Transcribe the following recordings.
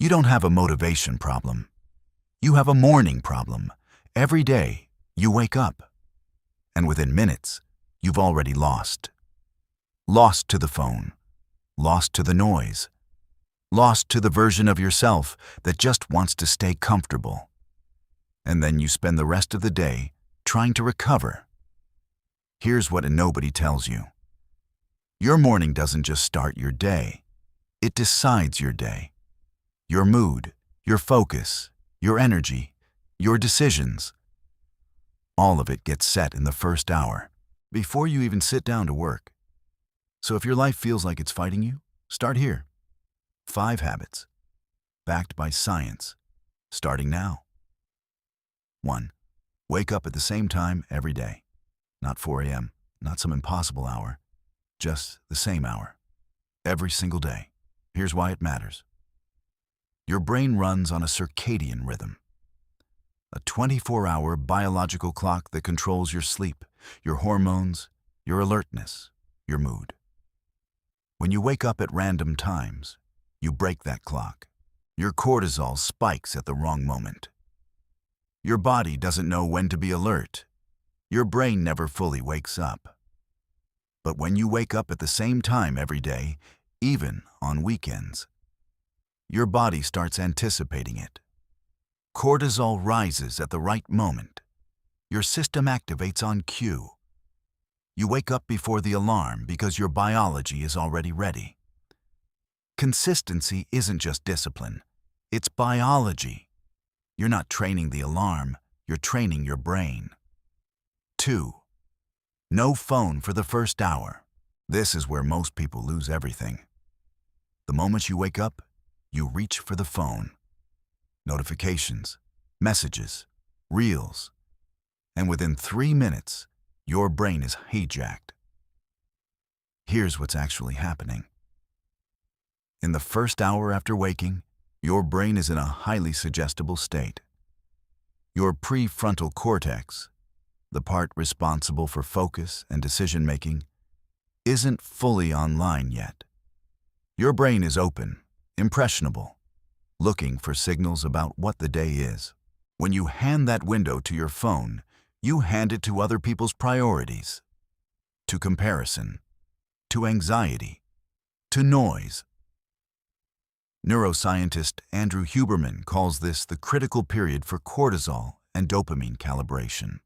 You don't have a motivation problem. You have a morning problem. Every day, you wake up. And within minutes, you've already lost. Lost to the phone. Lost to the noise. Lost to the version of yourself that just wants to stay comfortable. And then you spend the rest of the day trying to recover. Here's what nobody tells you. Your morning doesn't just start your day. It decides your day. Your mood, your focus, your energy, your decisions. All of it gets set in the first hour, before you even sit down to work. So if your life feels like it's fighting you, start here. 5 habits, backed by science, starting now. 1. Wake up at the same time every day. Not 4 a.m., not some impossible hour, just the same hour. Every single day. Here's why it matters. Your brain runs on a circadian rhythm, a 24-hour biological clock that controls your sleep, your hormones, your alertness, your mood. When you wake up at random times, you break that clock. Your cortisol spikes at the wrong moment. Your body doesn't know when to be alert. Your brain never fully wakes up. But when you wake up at the same time every day, even on weekends, your body starts anticipating it. Cortisol rises at the right moment. Your system activates on cue. You wake up before the alarm because your biology is already ready. Consistency isn't just discipline, it's biology. You're not training the alarm, you're training your brain. 2. No phone for the first hour. This is where most people lose everything. The moment you wake up, you reach for the phone. Notifications, messages, reels. And within 3 minutes, your brain is hijacked. Here's what's actually happening. In the first hour after waking, your brain is in a highly suggestible state. Your prefrontal cortex, the part responsible for focus and decision-making, isn't fully online yet. Your brain is open, impressionable, looking for signals about what the day is. When you hand that window to your phone, you hand it to other people's priorities, to comparison, to anxiety, to noise. Neuroscientist Andrew Huberman calls this the critical period for cortisol and dopamine calibration.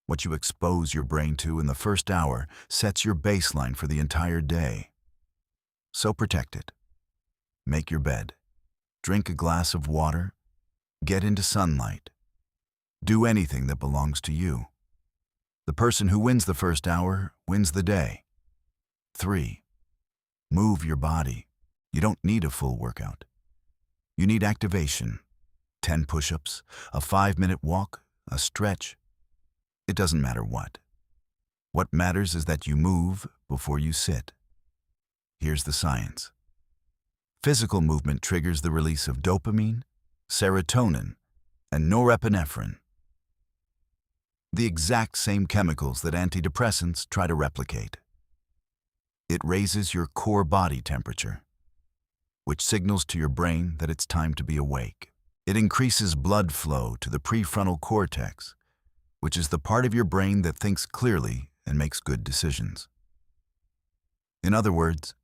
What you expose your brain to in the first hour sets your baseline for the entire day. So protect it. Make your bed. Drink a glass of water. Get into sunlight. Do anything that belongs to you. The person who wins the first hour wins the day. 3. Move your body. You don't need a full workout. You need activation. 10 push-ups, a 5-minute walk, a stretch. It doesn't matter what. What matters is that you move before you sit. Here's the science. Physical movement triggers the release of dopamine, serotonin, and norepinephrine. The exact same chemicals that antidepressants try to replicate. It raises your core body temperature, which signals to your brain that it's time to be awake. It increases blood flow to the prefrontal cortex, which is the part of your brain that thinks clearly and makes good decisions. In other words,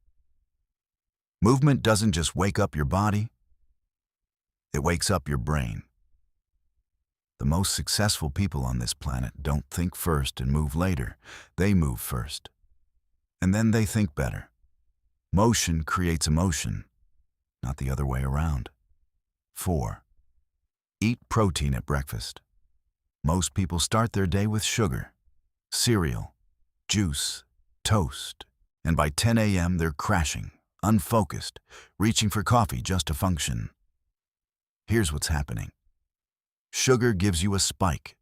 movement doesn't just wake up your body, it wakes up your brain. The most successful people on this planet don't think first and move later. They move first. And then they think better. Motion creates emotion, not the other way around. 4. Eat protein at breakfast. Most people start their day with sugar, cereal, juice, toast, and by 10 a.m. they're crashing, unfocused, reaching for coffee just to function. Here's what's happening. Sugar gives you a spike,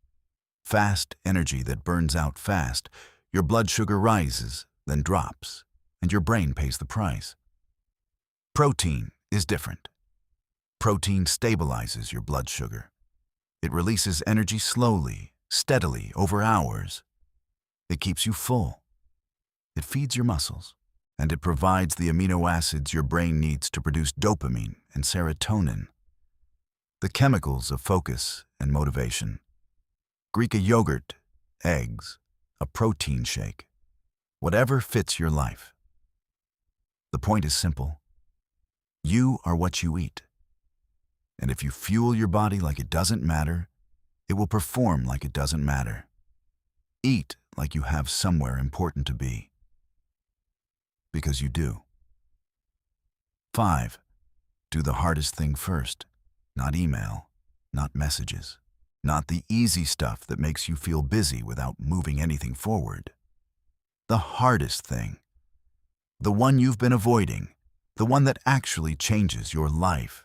fast energy that burns out fast. Your blood sugar rises, then drops, and your brain pays the price. Protein is different. Protein stabilizes your blood sugar. It releases energy slowly, steadily, over hours. It keeps you full. It feeds your muscles. and it provides the amino acids your brain needs to produce dopamine and serotonin, the chemicals of focus and motivation. Greek a yogurt, eggs, a protein shake, whatever fits your life. The point is simple. You are what you eat. And if you fuel your body like it doesn't matter, it will perform like it doesn't matter. Eat like you have somewhere important to be. Because you do. 5. Do the hardest thing first. Not email, not messages, not the easy stuff that makes you feel busy without moving anything forward. The hardest thing. The one you've been avoiding. The one that actually changes your life.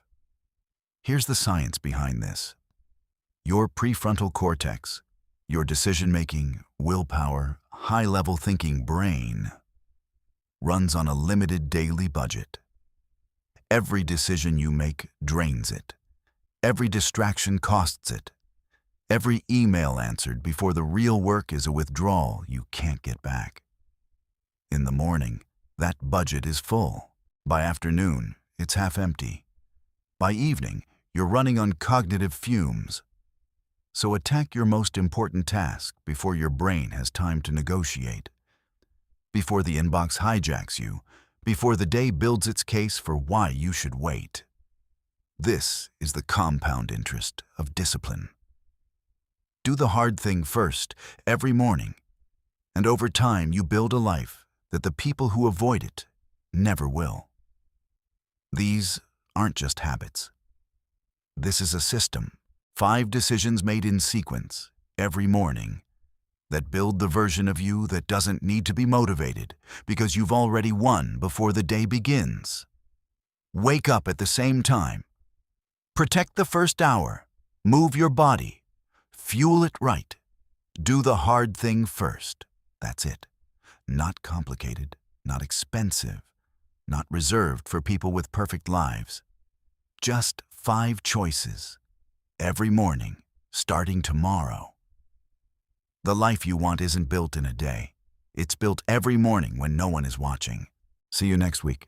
Here's the science behind this. Your prefrontal cortex, your decision-making, willpower, high-level thinking brain, runs on a limited daily budget. Every decision you make drains it. Every distraction costs it. Every email answered before the real work is a withdrawal you can't get back. In the morning, that budget is full. By afternoon, it's half empty. By evening, you're running on cognitive fumes. So attack your most important task before your brain has time to negotiate. Before the inbox hijacks you, before the day builds its case for why you should wait. This is the compound interest of discipline. Do the hard thing first, every morning, and over time you build a life that the people who avoid it never will. These aren't just habits. This is a system, 5 decisions made in sequence, every morning, that build the version of you that doesn't need to be motivated because you've already won before the day begins. Wake up at the same time. Protect the first hour. Move your body. Fuel it right. Do the hard thing first. That's it. Not complicated, not expensive, not reserved for people with perfect lives. Just 5 choices. Every morning, starting tomorrow. The life you want isn't built in a day. It's built every morning when no one is watching. See you next week.